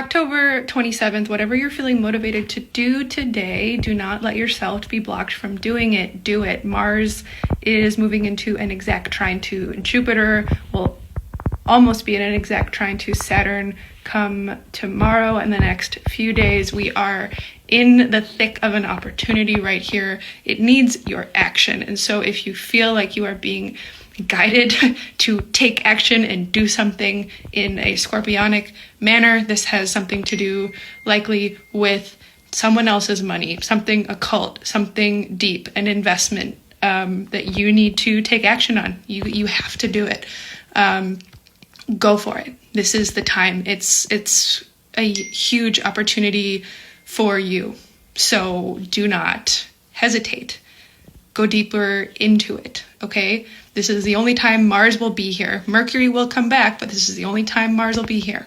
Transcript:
October 27th, whatever you're feeling motivated to do today, do not let yourself be blocked from doing it. Do it. Mars is moving into an exact trine to Jupiter. Will almost be in an exact trine to Saturn come tomorrow. And the next few days, we are in the thick of an opportunity right here. It needs your action. And so if you feel like you are being guided to take action and do something in a scorpionic manner, this has something to do likely with someone else's money, something occult, something deep, an investment that you need to take action on. You have to do it. Go for it. This is the time. It's a huge opportunity for you. So do not hesitate. Go deeper into it, okay? This is the only time Mars will be here. Mercury will come back, but this is the only time Mars will be here.